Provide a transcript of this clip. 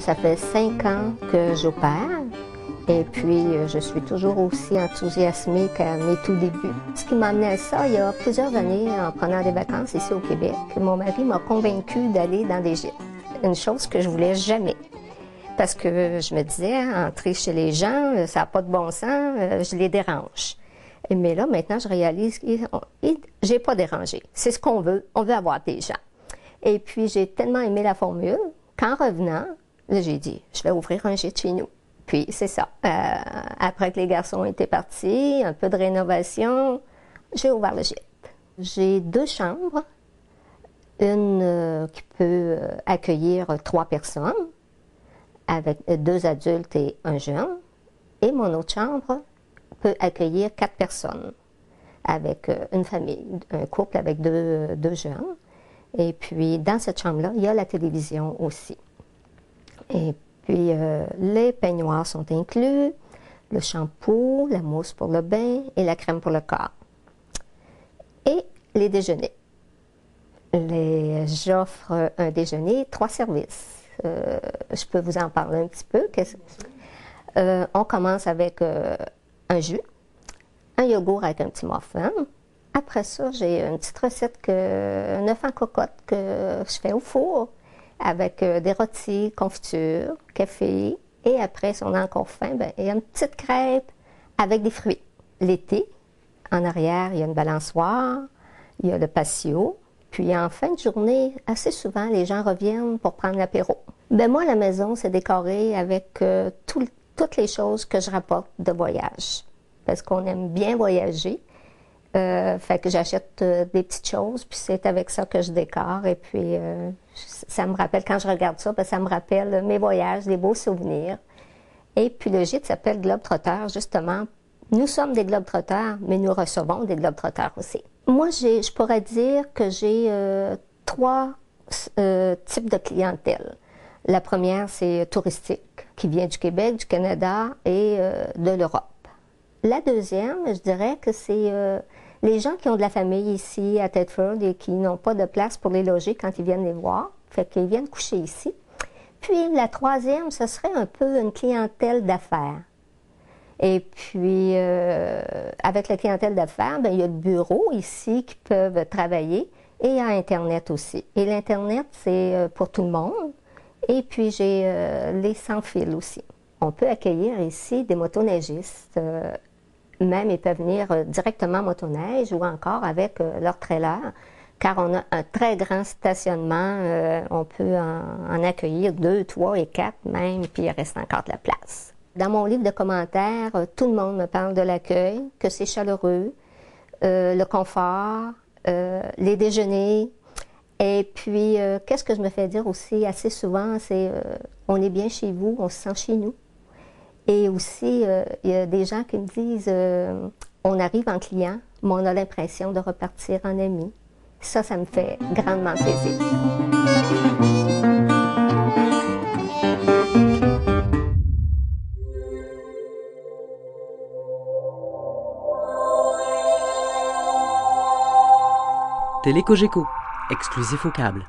Ça fait 5 ans que j'opère et puis je suis toujours aussi enthousiasmée qu'à mes tout débuts. Ce qui m'a amené à ça, il y a plusieurs années, en prenant des vacances ici au Québec, mon mari m'a convaincue d'aller dans des gîtes. Une chose que je voulais jamais. Parce que je me disais, entrer chez les gens, ça n'a pas de bon sens, je les dérange. Mais là, maintenant, je réalise que j'ai pas dérangé. C'est ce qu'on veut. On veut avoir des gens. Et puis, j'ai tellement aimé la formule qu'en revenant, là, j'ai dit, je vais ouvrir un gîte chez nous. Puis, c'est ça. Après que les garçons étaient partis, un peu de rénovation, j'ai ouvert le gîte. J'ai 2 chambres. Une qui peut accueillir 3 personnes, avec 2 adultes et un jeune. Et mon autre chambre peut accueillir 4 personnes, avec une famille, un couple avec deux jeunes. Et puis, dans cette chambre-là, il y a la télévision aussi. Et puis, les peignoirs sont inclus, le shampoing, la mousse pour le bain et la crème pour le corps. Et les déjeuners. J'offre un déjeuner, 3 services. Je peux vous en parler un petit peu. On commence avec un jus, un yogourt avec un petit muffin. Après ça, j'ai une petite recette un œuf en cocotte que je fais au four avec des rôtis, confiture, café. Et après, si on a encore faim, il y a une petite crêpe avec des fruits. L'été, en arrière, il y a une balançoire, il y a le patio. Puis en fin de journée, assez souvent, les gens reviennent pour prendre l'apéro. Moi, la maison, c'est décoré avec toutes les choses que je rapporte de voyage. Parce qu'on aime bien voyager. Fait que j'achète des petites choses, puis c'est avec ça que je décore. Et puis, ça me rappelle, quand je regarde ça, ça me rappelle mes voyages, des beaux souvenirs. Et puis, le gîte s'appelle Globetrotter, justement. Nous sommes des Globetrotters, mais nous recevons des Globetrotters aussi. Moi, je pourrais dire que j'ai 3 types de clientèle. La première, c'est touristique, qui vient du Québec, du Canada et de l'Europe. La deuxième, je dirais que c'est les gens qui ont de la famille ici à Thetford et qui n'ont pas de place pour les loger quand ils viennent les voir, fait qu'ils viennent coucher ici. Puis la troisième, ce serait un peu une clientèle d'affaires. Et puis, avec la clientèle d'affaires, il y a le bureau ici qui peuvent travailler et il y a Internet aussi. Et l'Internet, c'est pour tout le monde. Et puis, j'ai les sans-fil aussi. On peut accueillir ici des motoneigistes. Même, ils peuvent venir directement en motoneige ou encore avec leur trailer, car on a un très grand stationnement. On peut en accueillir 2, 3 et 4 même, puis il reste encore de la place. Dans mon livre de commentaires, tout le monde me parle de l'accueil, que c'est chaleureux, le confort, les déjeuners. Et puis, qu'est-ce que je me fais dire aussi assez souvent, c'est on est bien chez vous, on se sent chez nous. Et aussi, il y a des gens qui me disent on arrive en client, mais on a l'impression de repartir en ami. Ça me fait grandement plaisir. Télé Cogeco, exclusif au câble.